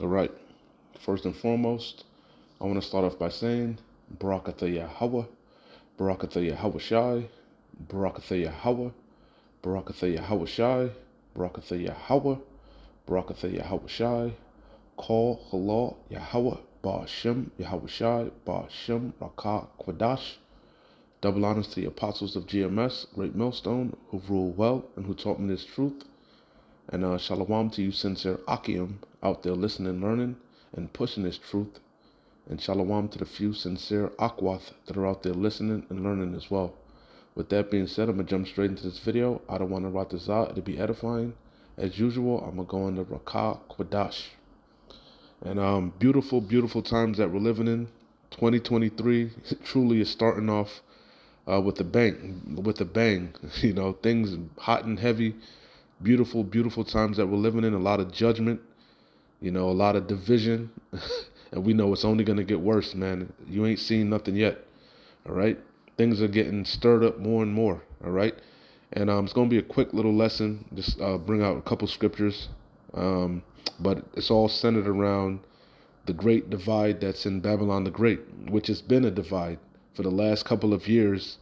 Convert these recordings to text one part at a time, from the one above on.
All right. First and foremost, I want to start off by saying Barakatha Yahweh, Barakatha Yahweh Shai, Barakatha Yahweh, Barakatha Yahweh Shai, Barakatha Yahweh, Barakatha Yahweh Shai, Call Halal Yahweh, Ba'ashem Yahweh Shai, Ba'ashem Rakah Kwadash. Double honors to the apostles of GMS, Great Millstone, who rule well and who taught me this truth. And shalom to you, sincere Akim, out there listening, learning, and pushing this truth. And shalom to the few sincere Akwath that are out there listening and learning as well. With that being said, I'm going to jump straight into this video. I don't want to rot this out. It'll be edifying. As usual, I'm going to go into Rakah Kwadash. And beautiful, beautiful times that we're living in. 2023 truly is starting off with a bang. With a bang. You know, things hot and heavy. Beautiful, beautiful times that we're living in. A lot of judgment. You know, a lot of division. And we know it's only going to get worse, man. You ain't seen nothing yet. All right? Things are getting stirred up more and more. All right? And it's going to be a quick little lesson. Just bring out a couple scriptures. But it's all centered around the great divide that's in Babylon the Great, which has been a divide. For the last couple of years,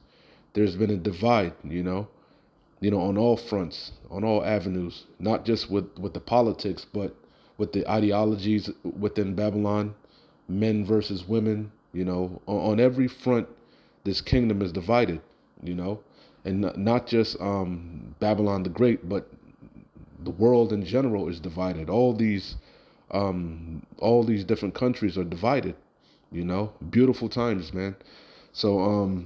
there's been a divide, on all fronts, on all avenues, not just with the politics, but with the ideologies within Babylon, men versus women, on every front, this kingdom is divided, and not just Babylon the Great, but the world in general is divided. All these different countries are divided, beautiful times, man. So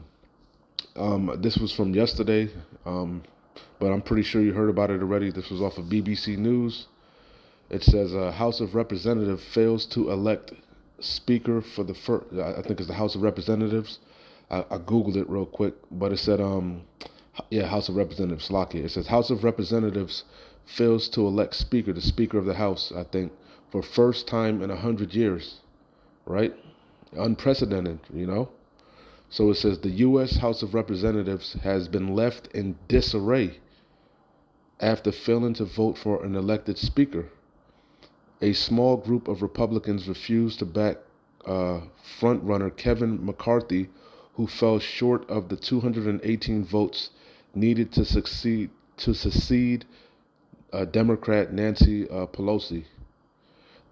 this was from yesterday, but I'm pretty sure you heard about it already. This was off of BBC News. It says House of Representatives fails to elect Speaker for the first. I think it's the House of Representatives. I googled it real quick, but it said House of Representatives. Slovakia. It says House of Representatives fails to elect Speaker, the Speaker of the House. I think for first time in 100 years, right? Unprecedented, So it says the U.S. House of Representatives has been left in disarray after failing to vote for an elected speaker. A small group of Republicans refused to back frontrunner Kevin McCarthy, who fell short of the 218 votes needed to succeed Democrat Nancy Pelosi.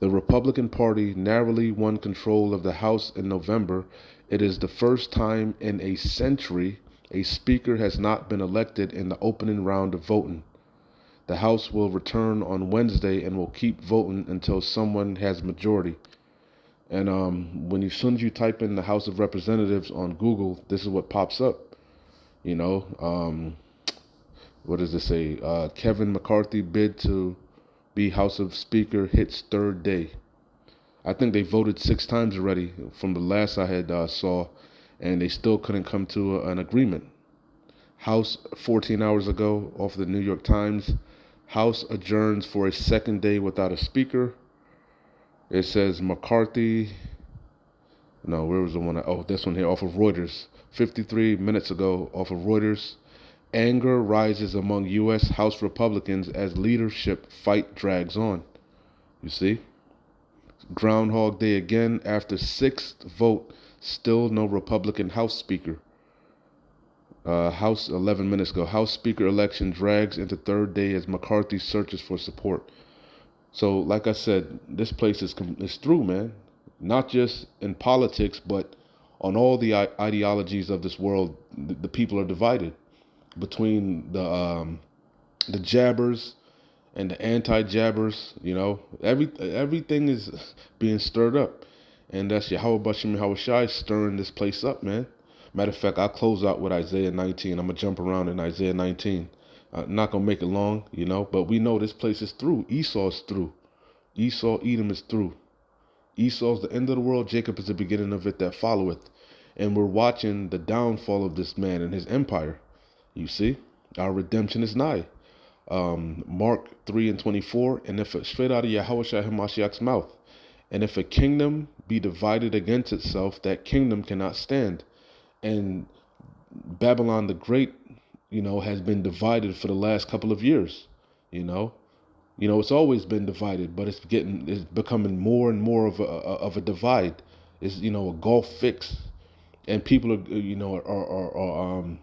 The Republican Party narrowly won control of the House in November. It is the first time in a century a speaker has not been elected in the opening round of voting. The House will return on Wednesday and will keep voting until someone has majority. And as soon as you type in the House of Representatives on Google, this is what pops up. What does it say? Kevin McCarthy bid to be House of Speaker hits third day. I think they voted 6 times already from the last I had saw, and they still couldn't come to an agreement. House 14 hours ago, off the New York Times, House adjourns for a second day without a speaker. It says McCarthy. No, where was the one? This one here, off of Reuters. 53 minutes ago, off of Reuters. Anger rises among U.S. House Republicans as leadership fight drags on. You see? Groundhog Day again. After 6th vote, still no Republican House Speaker. House 11 minutes ago. House Speaker election drags into third day as McCarthy searches for support. So, like I said, this place is through, man. Not just in politics, but on all the ideologies of this world. The people are divided between the jabbers and the anti-jabbers. Everything is being stirred up, and that's Yahweh Bashim Yahweh Shai stirring this place up, man. Matter of fact, I'll close out with Isaiah 19. I'm going to jump around in Isaiah 19. Not going to make it long, but we know this place is through. Esau's through. Esau, Edom is through. Esau's the end of the world. Jacob is the beginning of it that followeth. And we're watching the downfall of this man and his empire. You see? Our redemption is nigh. Mark 3:24. And if straight out of Yahweh Shai Hamashiach's mouth. And if a kingdom be divided against itself, that kingdom cannot stand. And Babylon the Great, has been divided for the last couple of years, You know, it's always been divided, but it's becoming more and more of a divide. It's, you know, a gulf fix, and people are, you know,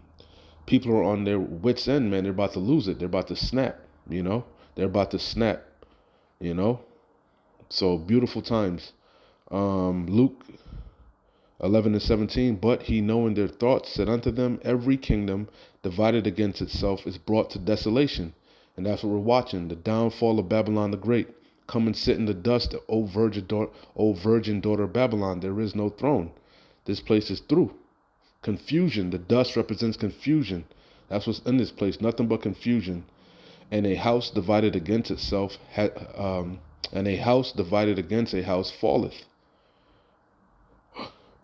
people are on their wits end, man. They're about to lose it. They're about to snap. You know, they're about to snap. You know, so beautiful times. Luke 11:17. But he, knowing their thoughts, said unto them, every kingdom divided against itself is brought to desolation. And that's what we're watching, the downfall of Babylon the Great. Come and sit in the dust, O virgin daughter of Babylon. There is no throne. This place is through. Confusion. The dust represents confusion. That's what's in this place. Nothing but confusion. And a house divided against itself, and a house divided against a house falleth.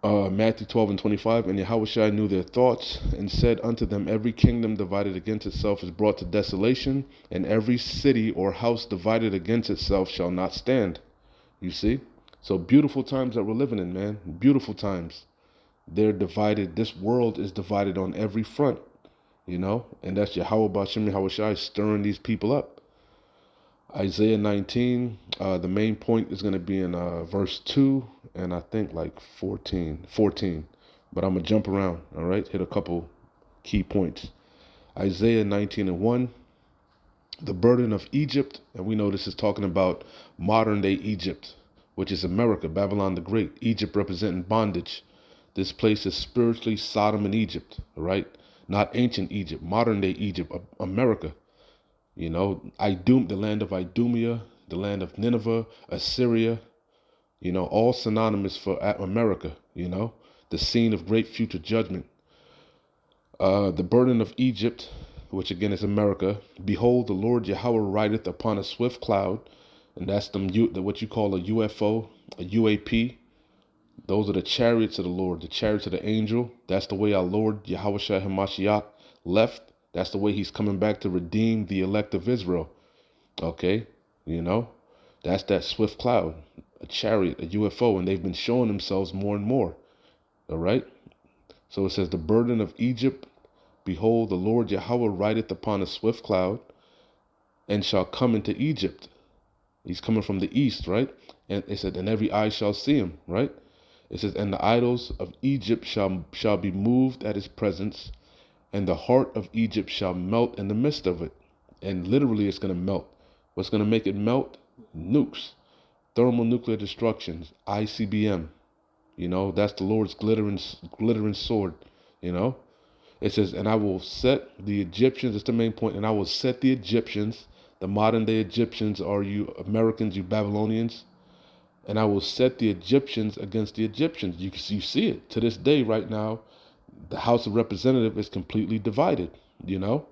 Matthew 12:25. And Yahushua knew their thoughts, and said unto them, every kingdom divided against itself is brought to desolation, and every city or house divided against itself shall not stand. You see? So beautiful times that we're living in, man. Beautiful times. They're divided. This world is divided on every front, you know? And that's Yahweh Ba'ashem Yahushua stirring these people up. Isaiah 19, the main point is going to be in verse 2 and I think like 14. But I'm going to jump around, all right? Hit a couple key points. Isaiah 19:1, the burden of Egypt, and we know this is talking about modern day Egypt, which is America, Babylon the Great. Egypt representing bondage. This place is spiritually Sodom and Egypt, all right? Not ancient Egypt, modern day Egypt, America. You know, the land of Idumea, the land of Nineveh, Assyria, you know, all synonymous for America, you know, the scene of great future judgment. The burden of Egypt, which again is America. Behold, the Lord Yahweh rideth upon a swift cloud, and that's what you call a UFO, a UAP. Those are the chariots of the Lord, the chariots of the angel. That's the way our Lord Yahushua HaMashiach left. That's the way he's coming back to redeem the elect of Israel. Okay, you know, that's that swift cloud, a chariot, a UFO, and they've been showing themselves more and more. All right. So it says, the burden of Egypt, behold, the Lord Yahweh rideth upon a swift cloud, and shall come into Egypt. He's coming from the east, right? And it said, and every eye shall see him, right? It says, and the idols of Egypt shall be moved at his presence, and the heart of Egypt shall melt in the midst of it. And literally it's going to melt. What's going to make it melt? Nukes, thermonuclear destructions, ICBM. You know, that's the Lord's glittering sword, you know. It says, and I will set the Egyptians, it's the main point, and I will set the Egyptians, the modern day Egyptians are you Americans, you Babylonians, and I will set the Egyptians against the Egyptians. You see it to this day right now. The House of Representatives is completely divided, you know,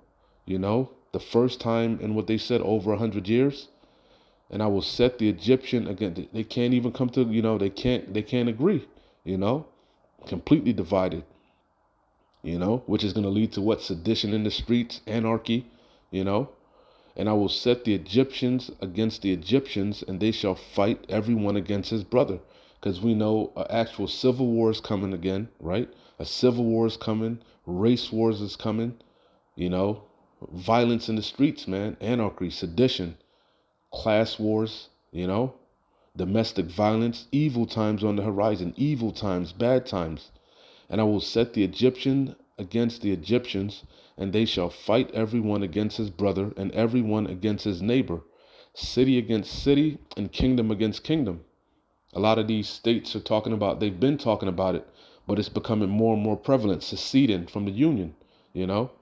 the first time in what they said over 100 years. And I will set the Egyptian against, they can't even come to, you know, they can't agree, you know, completely divided, you know, which is going to lead to what? Sedition in the streets, anarchy, you know. And I will set the Egyptians against the Egyptians, and they shall fight everyone against his brother. Because we know an actual civil war is coming again, right? A civil war is coming. Race wars is coming. You know, violence in the streets, man. Anarchy, sedition, class wars, you know, domestic violence, evil times on the horizon, evil times, bad times. And I will set the Egyptian against the Egyptians, and they shall fight everyone against his brother, and everyone against his neighbor, city against city, and kingdom against kingdom. A lot of these states are talking about, they've been talking about it, but it's becoming more and more prevalent, seceding from the Union, you know.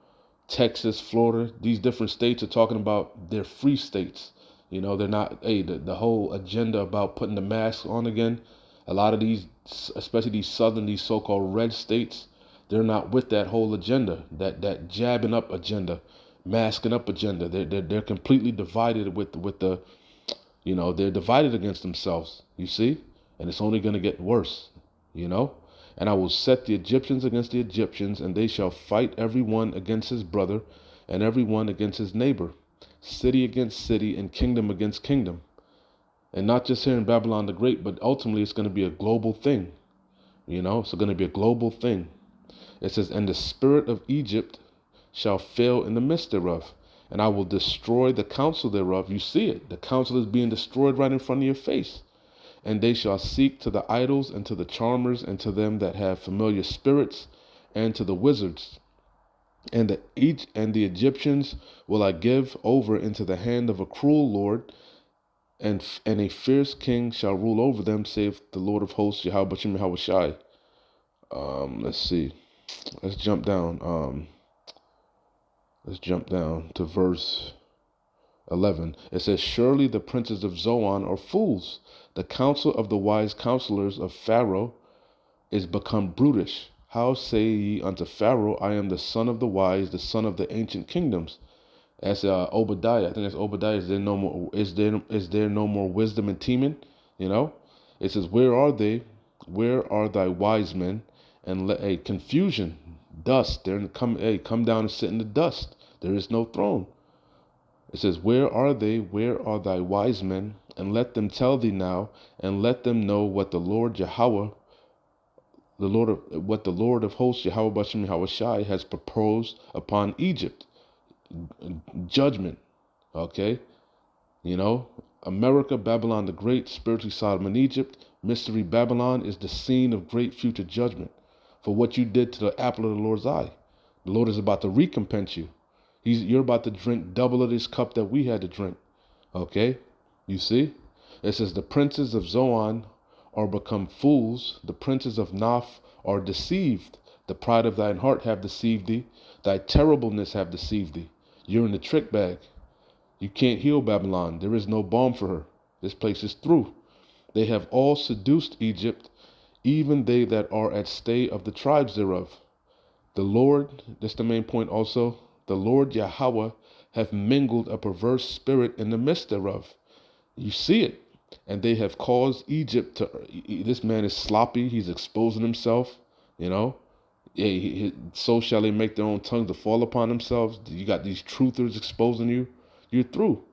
Texas, Florida, these different states are talking about they're free states. You know, they're not, the whole agenda about putting the mask on again. A lot of these, especially these southern, these so-called red states, they're not with that whole agenda, that jabbing up agenda, masking up agenda. They're completely divided with the, you know, they're divided against themselves, you see? And it's only going to get worse, you know? And I will set the Egyptians against the Egyptians, and they shall fight every one against his brother, and every one against his neighbor, city against city, and kingdom against kingdom. And not just here in Babylon the Great, but ultimately it's going to be a global thing. You know, it's going to be a global thing. It says, and the spirit of Egypt shall fail in the midst thereof, and I will destroy the counsel thereof. You see it. The counsel is being destroyed right in front of your face. And they shall seek to the idols and to the charmers and to them that have familiar spirits and to the wizards. And the Egyptians will I give over into the hand of a cruel lord, and a fierce king shall rule over them, saith the Lord of hosts, Yahweh Bashim Yahweh Shai. Let's see. Let's jump down. Let's jump down to verse 11. It says, surely the princes of Zoan are fools. The counsel of the wise counselors of Pharaoh is become brutish. How say ye unto Pharaoh, I am the son of the wise, the son of the ancient kingdoms? That's Obadiah. I think that's Obadiah. Is there no more wisdom in Teman? You know, it says, where are they? Where are thy wise men? And let a confusion, dust. Come down and sit in the dust. There is no throne. It says, where are they? Where are thy wise men? And let them tell thee now, and let them know what the Lord Yahweh, what the Lord of hosts, Yahweh Bashim Yahweh Shai, has proposed upon Egypt. Judgment. Okay? You know, America, Babylon the Great, spiritually Sodom and Egypt. Mystery Babylon is the scene of great future judgment for what you did to the apple of the Lord's eye. The Lord is about to recompense you. You're about to drink double of this cup that we had to drink. Okay? You see? It says, the princes of Zoan are become fools. The princes of Naph are deceived. The pride of thine heart have deceived thee. Thy terribleness have deceived thee. You're in the trick bag. You can't heal Babylon. There is no balm for her. This place is through. They have all seduced Egypt, even they that are at stay of the tribes thereof. The Lord, that's the main point also, the Lord Yahweh hath mingled a perverse spirit in the midst thereof. You see it. And they have caused Egypt to, this man is sloppy, he's exposing himself, you know. So shall they make their own tongues to fall upon themselves. You got these truthers exposing you. You're through.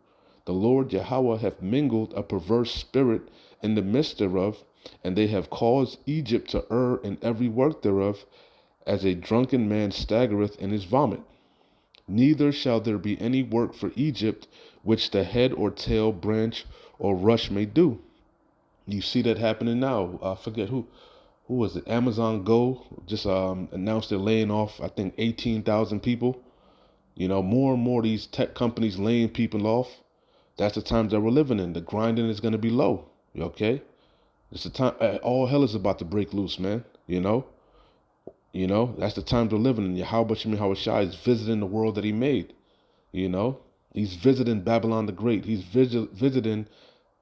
The Lord Yahweh hath mingled a perverse spirit in the midst thereof, and they have caused Egypt to err in every work thereof, as a drunken man staggereth in his vomit. Neither shall there be any work for Egypt which the head or tail, branch or rush may do. You see that happening now. I forget who was it? Amazon Go just announced they're laying off, I think, 18,000 people. You know, more and more these tech companies laying people off. That's the times that we're living in. The grinding is going to be low. Okay? It's the time. All hell is about to break loose, man. You know? That's the times we're living in. Yahweh Shem Yahweh Shai is visiting the world that he made. You know? He's visiting Babylon the Great. He's visiting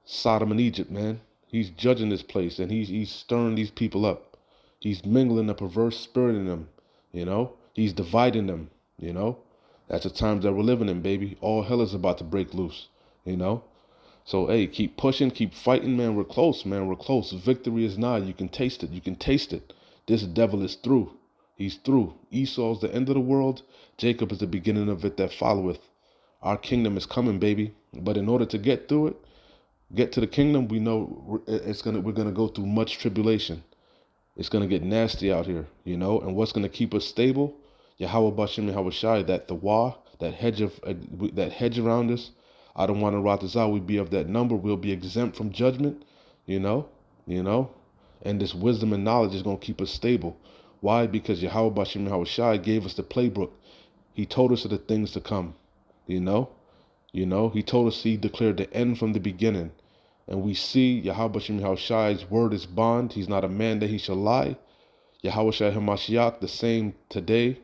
Sodom and Egypt, man. He's judging this place, and he's stirring these people up. He's mingling a perverse spirit in them, you know. He's dividing them, you know. That's the times that we're living in, baby. All hell is about to break loose, you know. So, hey, keep pushing, keep fighting, man. We're close, man. We're close. Victory is nigh. You can taste it. You can taste it. This devil is through. He's through. Esau's the end of the world. Jacob is the beginning of it that followeth. Our kingdom is coming, baby. But in order to get through it, get to the kingdom, we know we're gonna go through much tribulation. It's gonna get nasty out here, you know. And what's gonna keep us stable? Yahweh Bashim Yahweh Shai, that hedge around us. I don't want to rot this out. We be of that number. We'll be exempt from judgment, you know. And this wisdom and knowledge is gonna keep us stable. Why? Because Yahweh Bashim Yahweh Shai gave us the playbook. He told us of the things to come, you know. He told us he declared the end from the beginning. And we see Yahweh Shem Yahweh Shai's word is bond. He's not a man that he shall lie. Yahweh Shai HaMashiach, the same today,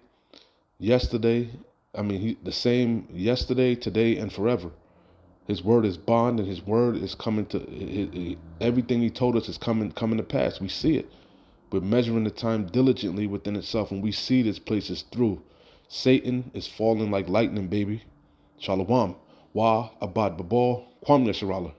yesterday. The same yesterday, today, and forever. His word is bond, and his word is coming to, everything he told us is coming to pass. We see it. We're measuring the time diligently within itself, and we see this place is through. Satan is falling like lightning, baby. Shalom. Wa Abad Babal Kwam Yasharallah.